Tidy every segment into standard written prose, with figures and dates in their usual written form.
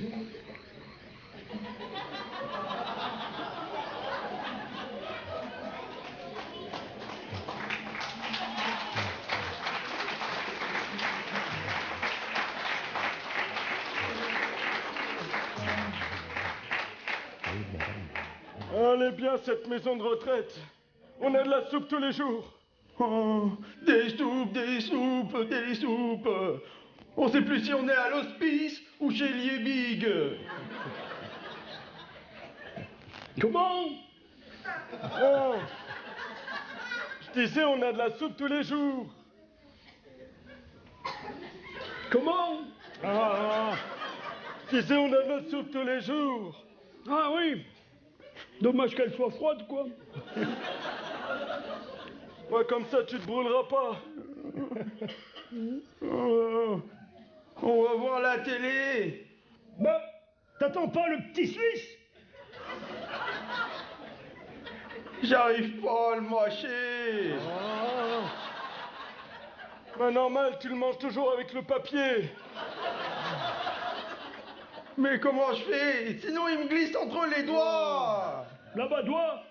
Elle est bien cette maison de retraite. On a de la soupe tous les jours. Oh, des soupes, des soupes, des soupes. On sait plus si on est à l'hospice ou chez Liebig. Comment? Oh. Je disais, on a de la soupe tous les jours. Comment? Je disais, on a de la soupe tous les jours. Ah oui. Dommage qu'elle soit froide, quoi. Moi, comme ça, tu te brûleras pas. On va voir la télé. Bah, t'attends pas le petit Suisse? J'arrive pas à le mâcher. Bah, normal, tu le manges toujours avec le papier. Mais comment je fais? Sinon il me glisse entre les doigts. Là-bas, doigt.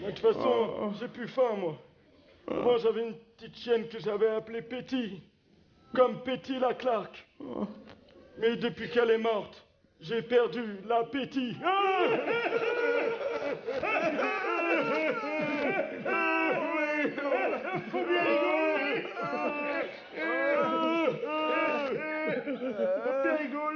De toute façon, j'ai plus faim, moi. Moi, j'avais une petite chienne que j'avais appelée Petty. Comme Petty la Clark. Mais depuis qu'elle est morte, j'ai perdu l'appétit. Faut bien rigoler. Faut bien rigoler.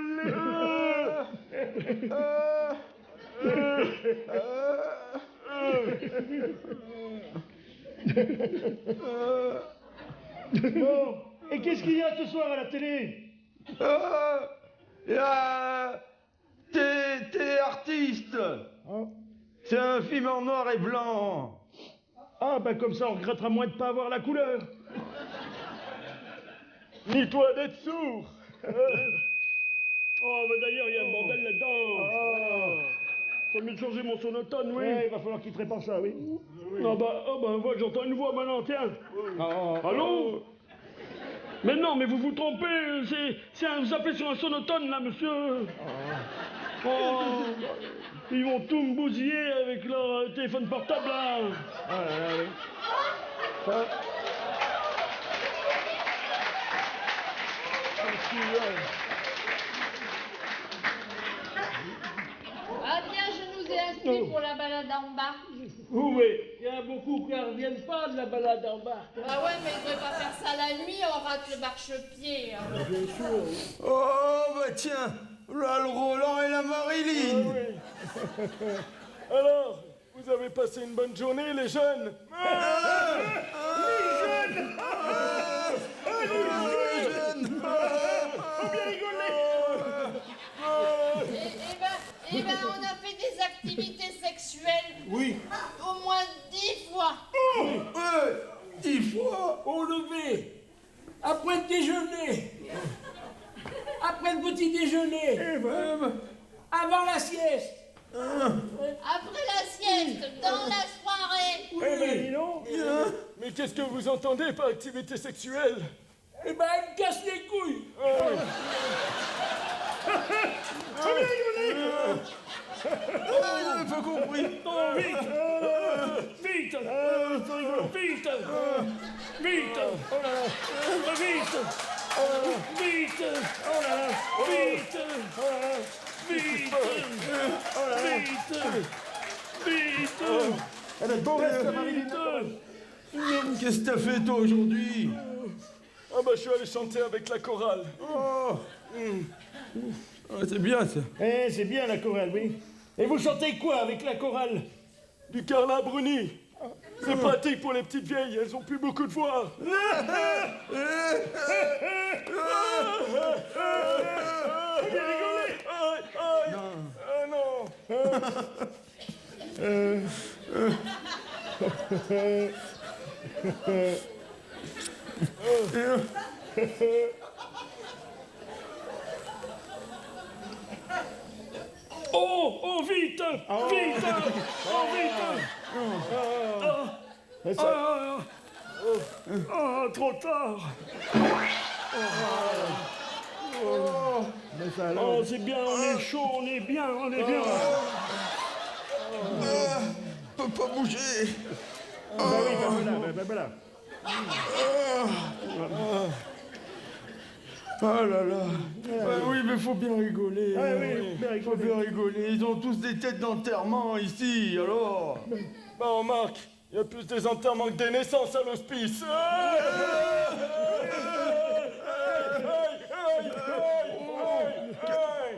Bon, et qu'est-ce qu'il y a ce soir à la télé? T'es artiste. C'est un film en noir et blanc. Ah, ben comme ça, on regrettera moins de pas avoir la couleur. Ni toi d'être sourd. Oh, ben d'ailleurs, il y a un bordel là-dedans. Faut mieux changer mon sonotone, oui. Ouais, il va falloir qu'il te répare ça, oui. Ah bah, voilà, j'entends une voix maintenant, tiens. Allô? Mais non, mais vous vous trompez, vous appelez sur un sonotone, là, monsieur. Oh, ils vont tout me bousiller avec leur téléphone portable, là. Ah tiens, je nous ai inscrits pour la balade en bas. Oui, il y en a beaucoup qui ne reviennent pas de la balade en bas. Ah ouais, mais il ne devrait pas faire ça la nuit, on rate le marchepied. Hein. Bien sûr. Oh bah tiens, là le Roland et la Marilyn. Alors, vous avez passé une bonne journée, les jeunes? Eh ben, on a fait des activités sexuelles. Oui. Au moins 10 fois. 10 fois. Au lever, après le déjeuner, après le petit déjeuner, avant la sieste. Après la sieste, dans la soirée. Eh ben, dis donc. Mais qu'est-ce que vous entendez par activité sexuelle? Eh ben, elle me casse les couilles. J'avais pas compris. Non, vite. Vite. C'est rigolo. Vite. Vite. Oh là là. Vite. Vite. Oh là là. Vite. Oh là là. Vite. Oh là là. Vite. Vite. Elle a beau reste, la Marilyn. Qu'est-ce que t'as fait toi aujourd'hui? Ah bah, je suis allé chanter avec la chorale. C'est bien ça. Eh, c'est bien la chorale, oui. Et vous chantez quoi avec la chorale? Du Carla Bruni. C'est pratique pour les petites vieilles, elles ont plus beaucoup de voix. Faut bien rigoler. Ah non. Oh, vite. Vite. Oh, vite. Oh, trop tard. Oh, c'est bien, on est chaud, on est bien, on est bien. Peut pas bouger. Bah oui, bah voilà. Oh là là. Bah oui, mais faut bien rigoler. Ah oui, bien Faut bien rigoler. Ils ont tous des têtes d'enterrement ici, alors. Bah remarque, il y a plus des enterrements que des naissances à l'hospice.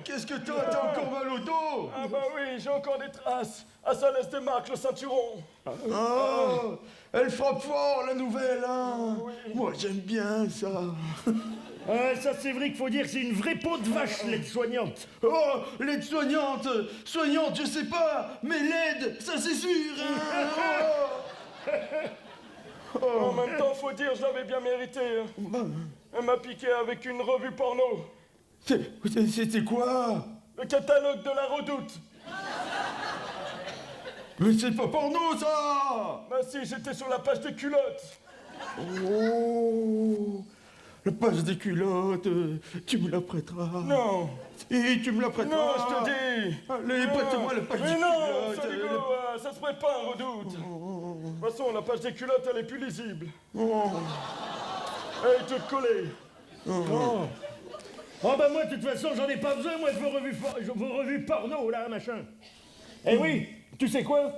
Qu'est-ce que t'as encore mal au dos? Ah bah oui, j'ai encore des traces. Ah, ça laisse des marques, le ceinturon. Oh, elle frappe fort, la nouvelle, hein. Moi, j'aime bien ça. Ça, c'est vrai qu'il faut dire que c'est une vraie peau de vache, l'aide-soignante. Oh, l'aide-soignante. Soignante, je sais pas, mais l'aide, ça c'est sûr, hein. En même temps, faut dire, je l'avais bien mérité. Elle m'a piqué avec une revue porno. C'était quoi? Le catalogue de la Redoute. Mais c'est pas porno, ça. Bah si, j'étais sur la page des culottes. Oh, la page des culottes, tu me la prêteras. Non. Et tu me la prêteras. Non, je te dis. Allez, prête-moi la page des Mais non, culottes. Saligo, ça se prête pas, Redoute. De toute façon, la page des culottes, elle est plus lisible. Elle est toute collée. Oh bah moi, de toute façon, j'en ai pas besoin, moi, de vos revues porno, là, machin. Eh oui, tu sais quoi?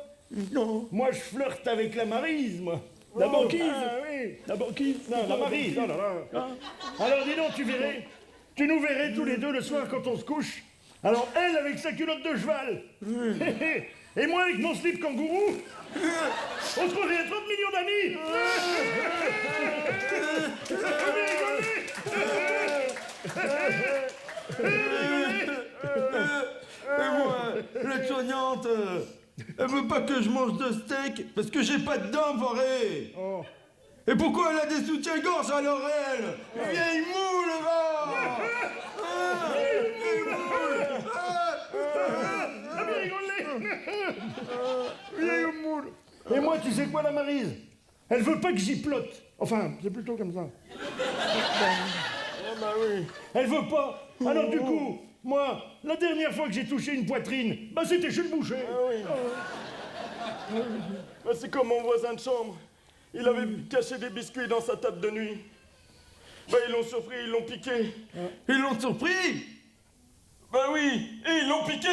Non. Moi, je flirte avec la Maryse, moi. La banquise. Ah oui, la banquise. Non, la Maryse. Non, non, non. Alors, dis donc, tu nous verrais tous les deux le soir quand on se couche. Alors, elle avec sa culotte de cheval. Et moi avec mon slip kangourou. On se croirait 30 millions d'amis. Et moi, l'aide-soignante, elle veut pas que je mange de steak parce que j'ai pas de dents, forêt. Et pourquoi elle a des soutiens-gorge alors elle? Vieille moule, va. Vieille moule. Et moi, tu sais quoi, la Maryse? Elle veut pas que j'y plotte. Enfin, c'est plutôt comme ça. Bah oui. Elle veut pas. Alors du coup, moi, la dernière fois que j'ai touché une poitrine, bah c'était chez le boucher. Bah, c'est comme mon voisin de chambre. Il avait caché des biscuits dans sa table de nuit. Bah ils l'ont surpris, ils l'ont piqué. Ils l'ont surpris? Bah oui, et ils l'ont piqué.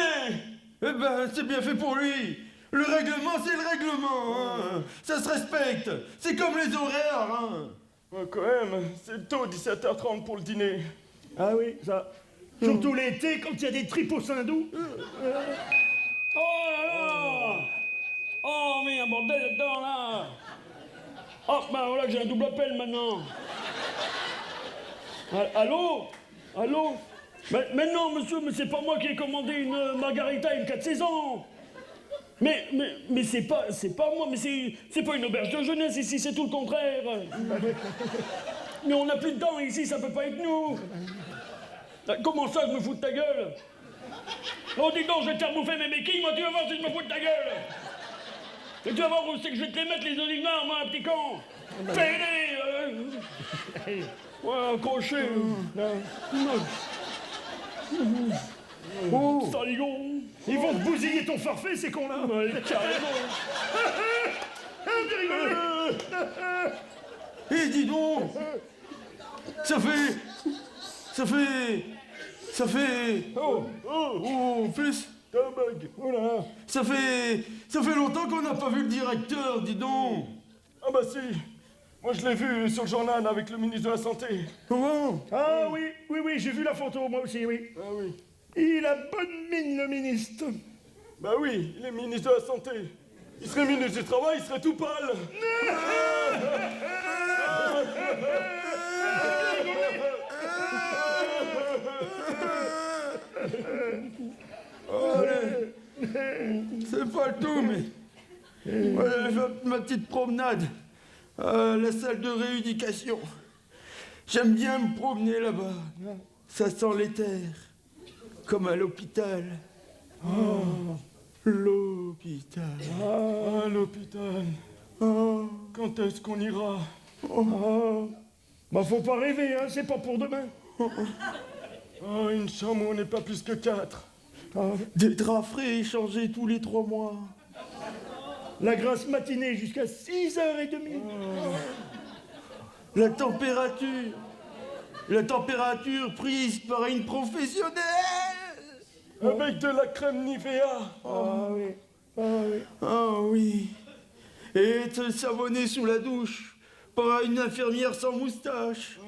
Eh ben, c'est bien fait pour lui. Le règlement, c'est le règlement, hein. Ça se respecte. C'est comme les horaires, hein. Ouais, quand même, c'est tôt, 17h30 pour le dîner. Ah oui, ça. Surtout l'été, quand il y a des tripes au sein doux. Oh là là! Oh, mais un bordel là-dedans, là! Oh, ben voilà que j'ai un double appel maintenant. Allô? Allô? Mais non, monsieur, mais c'est pas moi qui ai commandé une margarita et une 4 saisons. Mais c'est pas moi, mais c'est pas une auberge de jeunesse ici, c'est tout le contraire. Mais on n'a plus de dents ici, ça peut pas être nous. Comment ça, je me fous de ta gueule? Oh, dis donc, je vais te faire bouffer mes béquilles, moi, tu vas voir si je me fous de ta gueule. Et tu vas voir où c'est que je vais te les mettre, les olives noires, moi, un petit con. Fais-les. Ouais, accroché. Oh. Saligon. Ils vont te bousiller ton forfait, ces cons-là. Ouais, carrément. Eh, dis donc. Ça fait... Oh, fils. Voilà. Ça fait longtemps qu'on n'a pas vu le directeur, dis donc. Ah bah si, moi je l'ai vu sur le journal avec le ministre de la Santé. Comment? Ah oui, j'ai vu la photo, moi aussi, oui. Ah oui. Il a bonne mine, le ministre. Bah oui, il est ministre de la Santé. Il serait ministre du Travail, il serait tout pâle. C'est pas le tout, mais... Voilà, je vais ma petite promenade à la salle de rééducation. J'aime bien me promener là-bas. Ça sent l'éther, comme à l'hôpital. Oh, l'hôpital. Ah, l'hôpital. Oh, Quand est-ce qu'on ira? Oh. Bah faut pas rêver, hein, c'est pas pour demain. Oh, une chambre où on n'est pas plus que 4. Des draps frais échangés tous les 3 mois. La grasse matinée jusqu'à 6h30. La température prise par une professionnelle. Avec de la crème Nivea. Ah oui, ah oui. Ah oui. Et être savonné sous la douche par une infirmière sans moustache.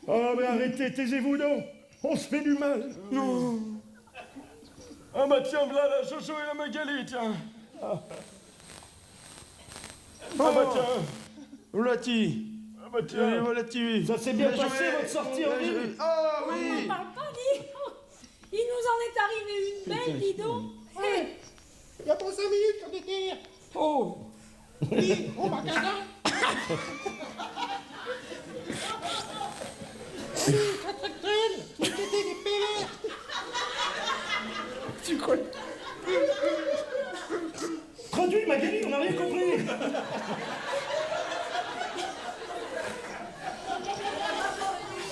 Ah mais arrêtez, taisez-vous donc. On se fait du mal. Non. Ah bah tiens, voilà la Jojo et la Magali, tiens. Ah bah tiens. Voilà-t-il. Ah bah tiens. Voilà-t-il. Ça s'est bien passé votre sortie en ville. Ah On oui. n'en parle pas, dis. Il nous en est arrivé une belle, dis donc. Il y a pas 5 minutes qu'on était hier. Oh. Oui, au magasin. Oui, ça traîne. C'était des PV. Tu crois? Traduit, Magali, on n'a rien compris.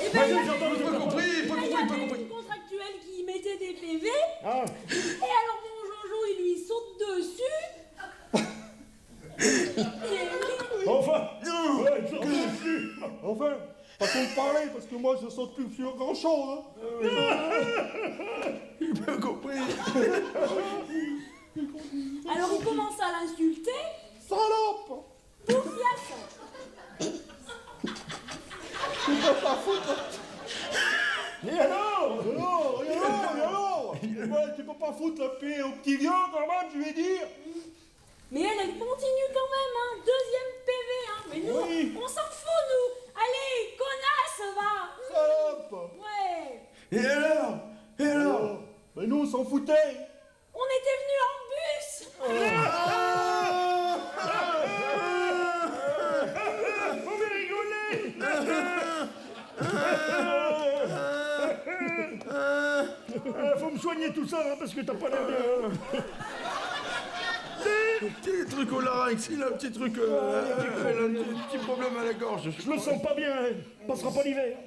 Eh ben, Magali, j'entends Pas compris, il y avait une contractuelle qui mettait des PV. Ah. Et alors mon Jojo, il lui saute dessus. Enfin. Non. Ouais, sortez dessus. Enfin, façon de parler, parce que moi je saute plus sur grand chose. J'ai pas compris. Alors il commence à l'insulter. Salope. Poufiasse. Et alors tu peux pas foutre la paix au petit vieux quand même, je vais dire. Mais elle continue quand même, hein. Deuxième PV, hein. Mais nous, Oui. on s'en fout, nous. Allez, connasse, va. Salope. Ouais. Et alors? Mais nous on s'en foutait. On était venus en bus. Vous me rigolez. Faut me soigner tout ça, hein, parce que t'as pas l'air bien. Petit truc au larynx, il a un petit truc. Elle a un petit problème à la gorge. Je le sens pas bien, hein. Passera pas l'hiver.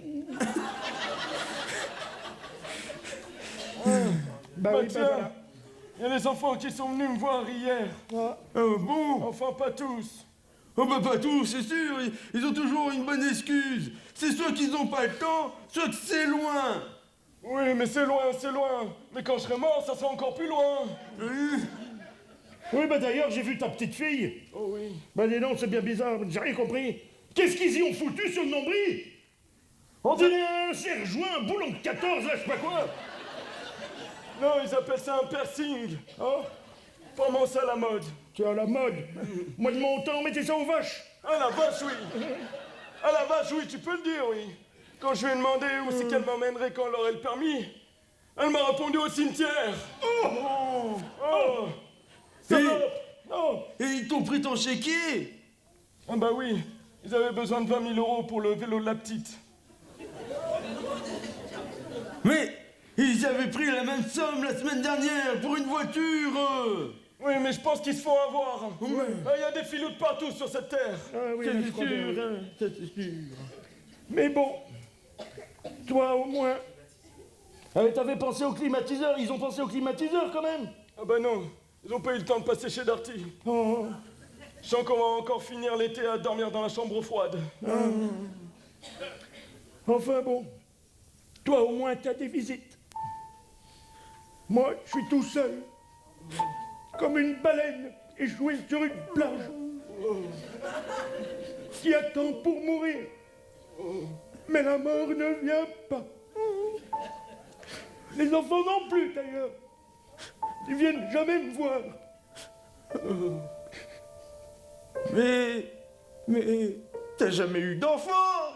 Bah oui, tiens, bah voilà. il y a les enfants qui sont venus me voir hier. Bon. Enfin, pas tous. Oh bah pas tous, c'est sûr, ils ont toujours une bonne excuse. C'est soit qu'ils n'ont pas le temps, soit que c'est loin. Oui, mais c'est loin, c'est loin. Mais quand je serai mort, ça sera encore plus loin. Oui, bah d'ailleurs, j'ai vu ta petite fille. Oh oui. Bah dis donc, c'est bien bizarre, j'ai rien compris. Qu'est-ce qu'ils y ont foutu sur le nombril? On dirait un serre-joint, un boulon de 14, là, je sais pas quoi. Non, ils appellent ça un piercing. Oh, vraiment ça à la mode. C'est à la mode. Moi, de mon temps, on mettait ça aux vaches. Ah la vache, oui. Ah la vache, oui, tu peux le dire, oui. Quand je lui ai demandé où c'est qu'elle m'emmènerait quand elle aurait le permis, elle m'a répondu au cimetière. Oh. Salope. Oh. Et ils t'ont pris ton chéquier. Ah bah oui, ils avaient besoin de 20 000 € pour le vélo de la petite. Mais ils avaient pris la même somme la semaine dernière pour une voiture. Oui, mais je pense qu'ils se font avoir. Il y a des filous de partout sur cette terre. Ah oui, C'est je crois bien. sûr, hein, ça, c'est sûr. Mais bon, toi au moins. T'avais pensé au climatiseur, ils ont pensé au climatiseur quand même. Ah bah non, ils ont pas eu le temps de passer chez Darty. Oh. Je sens qu'on va encore finir l'été à dormir dans la chambre froide. Enfin bon, toi au moins t'as des visites. Moi, je suis tout seul, comme une baleine échouée sur une plage, qui attend pour mourir. Mais la mort ne vient pas. Les enfants non plus d'ailleurs. Ils viennent jamais me voir. Mais t'as jamais eu d'enfant?